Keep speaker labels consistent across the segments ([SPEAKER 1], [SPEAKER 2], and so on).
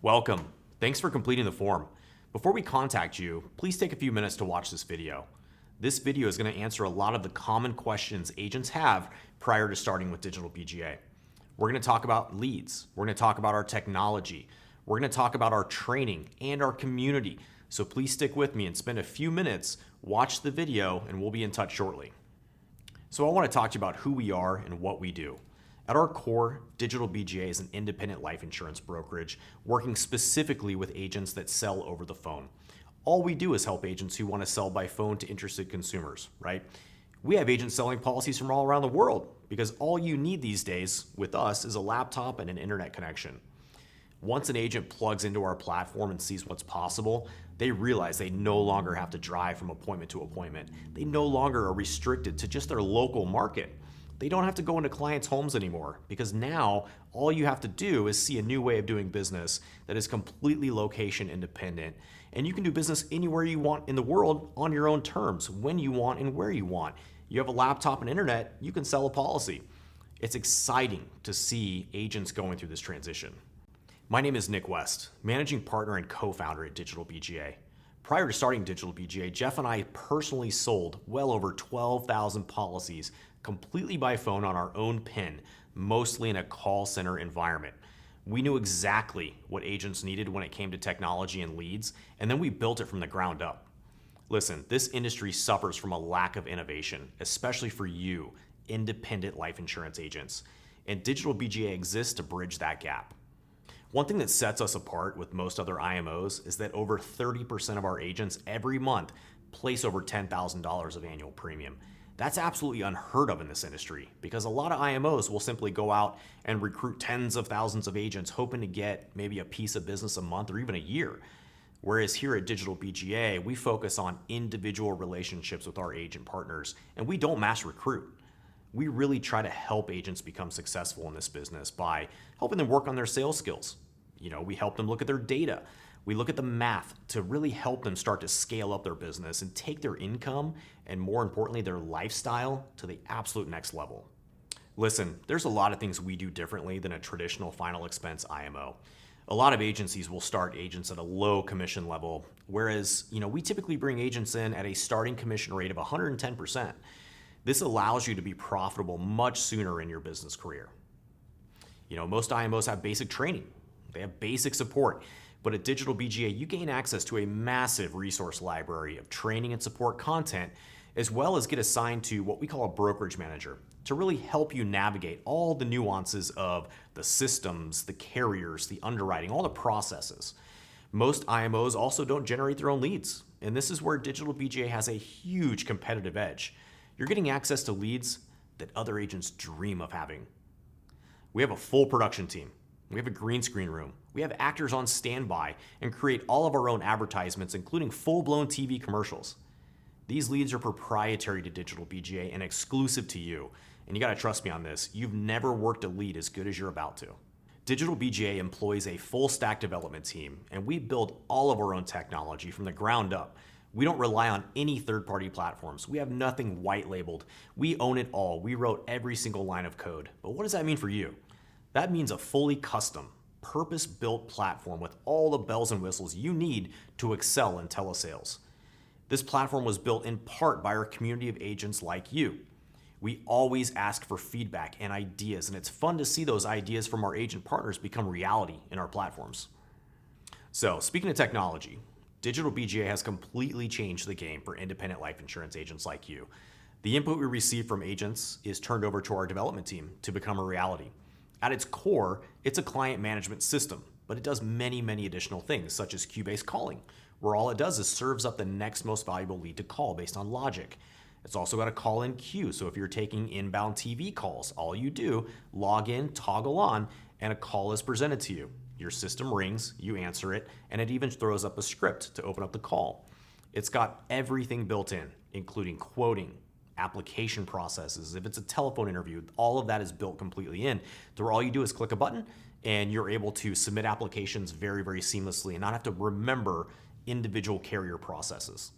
[SPEAKER 1] Welcome. Thanks for completing the form. Before we contact you, please take a few minutes to watch this video. This video is going to answer a lot of the common questions agents have prior to starting with DigitalBGA. We're going to talk about leads. We're going to talk about our technology. We're going to talk about our training and our community. So please stick with me and spend a few minutes, watch the video, and we'll be in touch shortly. So I want to talk to you about who we are and what we do. At our core, DigitalBGA is an independent life insurance brokerage working specifically with agents that sell over the phone. All we do is help agents who want to sell by phone to interested consumers, right? We have agents selling policies from all around the world because all you need these days with us is a laptop and an internet connection. Once an agent plugs into our platform and sees what's possible, they realize they no longer have to drive from appointment to appointment. They no longer are restricted to just their local market. They don't have to go into clients' homes anymore because now all you have to do is see a new way of doing business that is completely location independent, and you can do business anywhere you want in the world on your own terms, when you want and where you want. You have a laptop and internet, you can sell a policy. It's exciting to see agents going through this transition. My name is Nick West, managing partner and co-founder at DigitalBGA. Prior to starting DigitalBGA, Jeff and I personally sold well over 12,000 policies completely by phone on our own PIN, mostly in a call center environment. We knew exactly what agents needed when it came to technology and leads, and then we built it from the ground up. Listen, this industry suffers from a lack of innovation, especially for you, independent life insurance agents, and DigitalBGA exists to bridge that gap. One thing that sets us apart with most other IMOs is that over 30% of our agents every month place over $10,000 of annual premium. That's absolutely unheard of in this industry because a lot of IMOs will simply go out and recruit tens of thousands of agents hoping to get maybe a piece of business a month or even a year. Whereas here at DigitalBGA, we focus on individual relationships with our agent partners and we don't mass recruit. We really try to help agents become successful in this business by helping them work on their sales skills. We help them look at their data. We look at the math to really help them start to scale up their business and take their income and, more importantly, their lifestyle to the absolute next level. Listen, there's a lot of things we do differently than a traditional final expense IMO. A lot of agencies will start agents at a low commission level, whereas we typically bring agents in at a starting commission rate of 110%. This allows you to be profitable much sooner in your business career. Most IMOs have basic training. They have basic support. But at DigitalBGA, you gain access to a massive resource library of training and support content, as well as get assigned to what we call a brokerage manager to really help you navigate all the nuances of the systems, the carriers, the underwriting, all the processes. Most IMOs also don't generate their own leads, and this is where DigitalBGA has a huge competitive edge. You're getting access to leads that other agents dream of having. We have a full production team. We have a green screen room. We have actors on standby and create all of our own advertisements, including full-blown TV commercials. These leads are proprietary to DigitalBGA and exclusive to you. And you gotta trust me on this. You've never worked a lead as good as you're about to. DigitalBGA employs a full stack development team, and we build all of our own technology from the ground up. We don't rely on any third-party platforms. We have nothing white labeled. We own it all. We wrote every single line of code. But what does that mean for you? That means a fully custom, purpose-built platform with all the bells and whistles you need to excel in telesales. This platform was built in part by our community of agents like you. We always ask for feedback and ideas, and it's fun to see those ideas from our agent partners become reality in our platforms. So, speaking of technology, DigitalBGA has completely changed the game for independent life insurance agents like you. The input we receive from agents is turned over to our development team to become a reality. At its core, it's a client management system, but it does many, many additional things, such as queue-based calling, where all it does is serves up the next most valuable lead to call based on logic. It's also got a call-in queue, so if you're taking inbound TV calls, all you do, log in, toggle on, and a call is presented to you. Your system rings, you answer it, and it even throws up a script to open up the call. It's got everything built in, including quoting, application processes. If it's a telephone interview, all of that is built completely in. So all you do is click a button and you're able to submit applications very, very seamlessly and not have to remember individual carrier processes.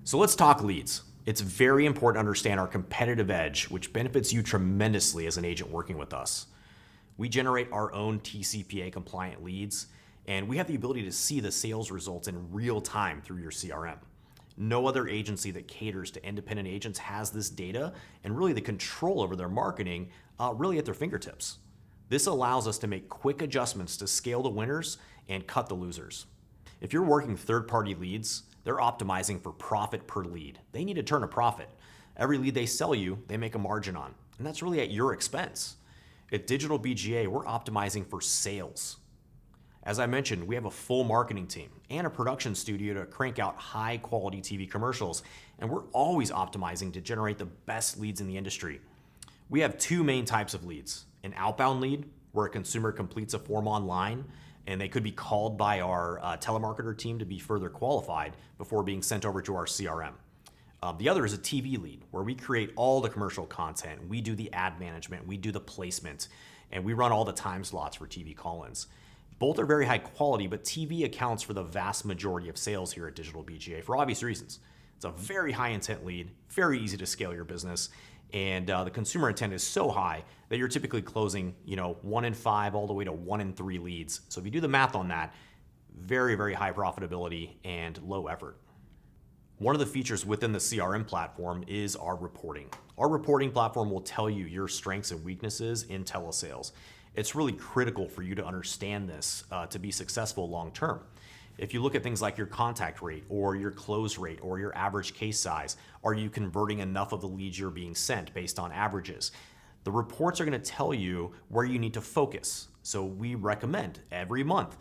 [SPEAKER 1] So let's talk leads. It's very important to understand our competitive edge, which benefits you tremendously as an agent working with us. We generate our own TCPA compliant leads, And we have the ability to see the sales results in real time through your CRM. No other agency that caters to independent agents has this data and really the control over their marketing really at their fingertips. This allows us to make quick adjustments to scale the winners and cut the losers. If you're working third-party leads, they're optimizing for profit per lead. They need to turn a profit. Every lead they sell you, they make a margin on, and that's really at your expense. At DigitalBGA, we're optimizing for sales. As I mentioned, we have a full marketing team and a production studio to crank out high-quality TV commercials, and we're always optimizing to generate the best leads in the industry. We have two main types of leads: an outbound lead, where a consumer completes a form online, and they could be called by our telemarketer team to be further qualified before being sent over to our CRM. The other is a TV lead, where we create all the commercial content, we do the ad management, we do the placement, and we run all the time slots for TV call-ins. Both are very high quality, but TV accounts for the vast majority of sales here at DigitalBGA for obvious reasons. It's a very high intent lead, very easy to scale your business, and the consumer intent is so high that you're typically closing 1 in 5 all the way to 1 in 3 leads. So if you do the math on that, very, very high profitability and low effort. One of the features within the CRM platform is our reporting. Our reporting platform will tell you your strengths and weaknesses in telesales. It's really critical for you to understand this to be successful long term. If you look at things like your contact rate or your close rate or your average case size, are you converting enough of the leads you're being sent based on averages? The reports are going to tell you where you need to focus. So we recommend every month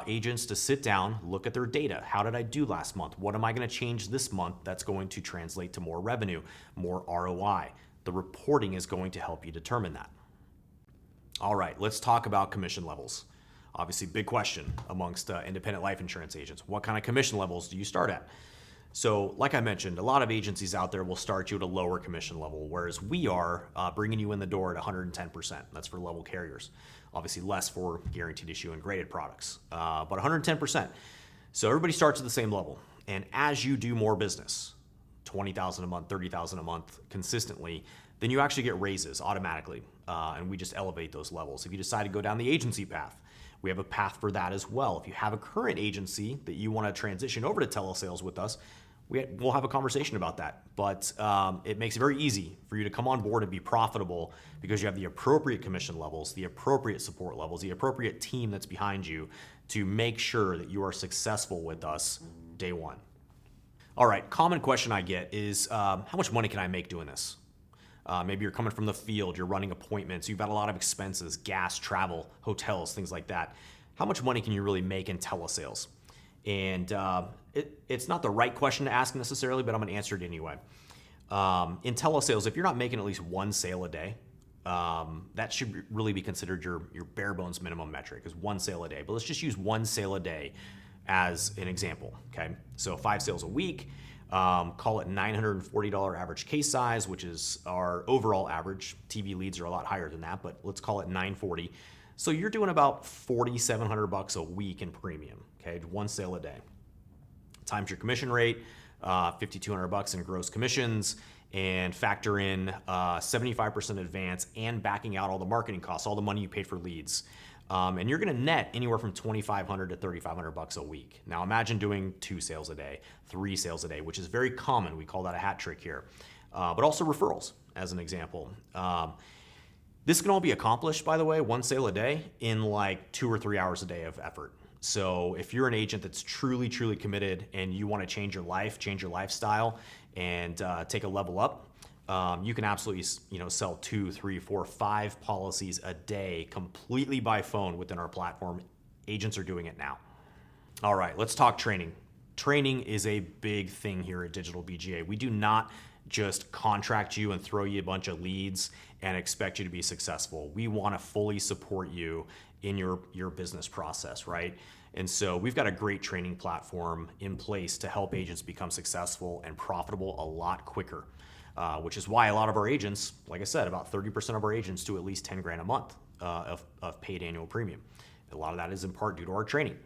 [SPEAKER 1] agents to sit down, look at their data. How did I do last month? What am I going to change this month that's going to translate to more revenue, more ROI? The reporting is going to help you determine that. All right, let's talk about commission levels. Obviously, big question amongst independent life insurance agents. What kind of commission levels do you start at? So like I mentioned, a lot of agencies out there will start you at a lower commission level, whereas we are bringing you in the door at 110%. That's for level carriers. Obviously less for guaranteed issue and graded products, but 110%. So everybody starts at the same level. And as you do more business, $20,000 a month, $30,000 a month consistently, then you actually get raises automatically. And we just elevate those levels. If you decide to go down the agency path, we have a path for that as well. If you have a current agency that you want to transition over to telesales with us, we'll have a conversation about that. But it makes it very easy for you to come on board and be profitable because you have the appropriate commission levels, the appropriate support levels, the appropriate team that's behind you to make sure that you are successful with us day one. All right, common question I get is, how much money can I make doing this? Maybe you're coming from the field, you're running appointments, you've got a lot of expenses, gas, travel, hotels, things like that. How much money can you really make in telesales? And it's not the right question to ask necessarily, but I'm going to answer it anyway. In telesales, if you're not making at least one sale a day, that should really be considered your bare bones minimum metric, is one sale a day. But let's just use one sale a day as an example, okay? So 5 sales a week. Call it $940 average case size, which is our overall average. TV leads are a lot higher than that, but let's call it $940. So you're doing about $4,700 a week in premium, okay? One sale a day. Times your commission rate, $5,200 in gross commissions, and factor in 75% advance and backing out all the marketing costs, all the money you paid for leads. And you're going to net anywhere from $2,500 to $3,500 a week. Now imagine doing 2 sales a day, 3 sales a day, which is very common. We call that a hat trick here. But also referrals, as an example. This can all be accomplished, by the way, 1 sale a day in like 2 or 3 hours a day of effort. So if you're an agent that's truly, truly committed and you want to change your life, change your lifestyle, and take a level up, you can absolutely sell 2, 3, 4, 5 policies a day completely by phone within our platform. Agents are doing it now. All right, let's talk training. Training is a big thing here at DigitalBGA. We do not just contract you and throw you a bunch of leads and expect you to be successful. We want to fully support you in your business process, right? And so we've got a great training platform in place to help agents become successful and profitable a lot quicker. Which is why a lot of our agents, like I said, about 30% of our agents do at least 10 grand a month of paid annual premium. A lot of that is in part due to our training.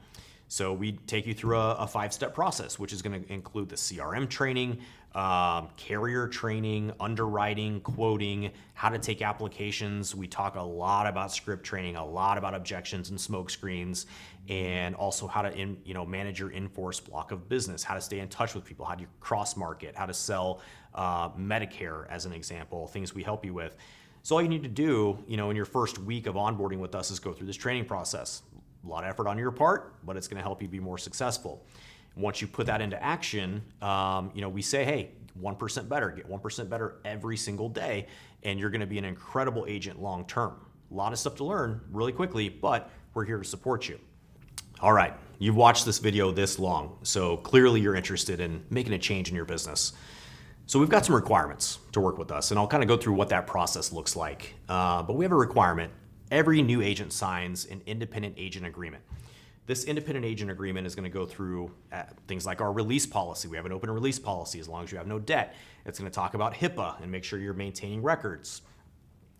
[SPEAKER 1] So we take you through a 5-step process, which is going to include the CRM training, carrier training, underwriting, quoting, how to take applications. We talk a lot about script training, a lot about objections and smoke screens, and also how to manage your in-force block of business, how to stay in touch with people, how do you cross-market, how to sell Medicare as an example, things we help you with. So all you need to do, in your first week of onboarding with us is go through this training process. A lot of effort on your part, but it's going to help you be more successful. Once you put that into action, we say, hey, 1% better, get 1% better every single day, and you're going to be an incredible agent long term. A lot of stuff to learn really quickly, but we're here to support you. All right, you've watched this video this long, so clearly you're interested in making a change in your business. So we've got some requirements to work with us, and I'll kind of go through what that process looks like. But we have a requirement. Every new agent signs an independent agent agreement. This independent agent agreement is going to go through things like our release policy. We have an open release policy as long as you have no debt. It's going to talk about HIPAA and make sure you're maintaining records.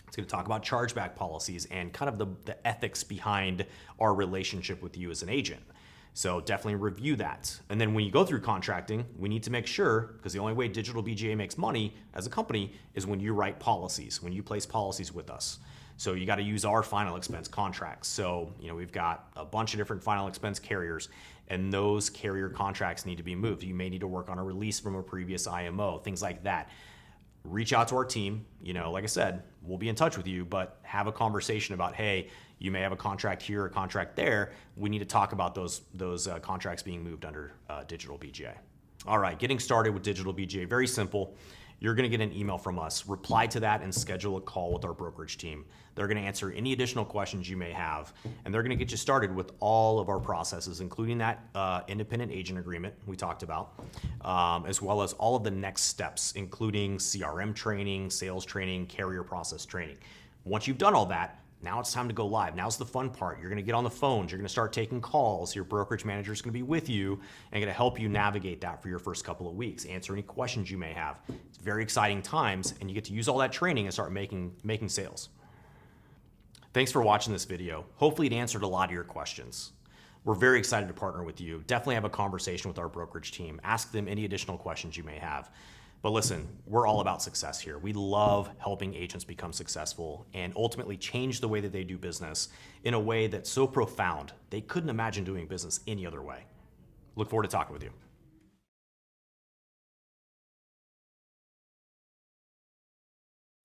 [SPEAKER 1] It's going to talk about chargeback policies and kind of the ethics behind our relationship with you as an agent. So definitely review that. And then when you go through contracting, we need to make sure, because the only way DigitalBGA makes money as a company is when you write policies, when you place policies with us. So you got to use our final expense contracts. So, we've got a bunch of different final expense carriers, and those carrier contracts need to be moved. You may need to work on a release from a previous IMO, things like that. Reach out to our team. Like I said, we'll be in touch with you, but have a conversation about, hey, you may have a contract here, a contract there. We need to talk about those contracts being moved under DigitalBGA. All right, getting started with DigitalBGA, very simple. You're going to get an email from us. Reply to that and schedule a call with our brokerage team. They're going to answer any additional questions you may have, and they're going to get you started with all of our processes, including that independent agent agreement we talked about, as well as all of the next steps, including CRM training, sales training, carrier process training. Once you've done all that, now it's time to go live. Now's the fun part. You're going to get on the phones. You're going to start taking calls. Your brokerage manager is going to be with you and going to help you navigate that for your first couple of weeks, answer any questions you may have. It's very exciting times, and you get to use all that training and start making sales. Thanks for watching this video. Hopefully it answered a lot of your questions. We're very excited to partner with you. Definitely have a conversation with our brokerage team. Ask them any additional questions you may have. But listen, we're all about success here. We love helping agents become successful and ultimately change the way that they do business in a way that's so profound they couldn't imagine doing business any other way. Look forward to talking with you.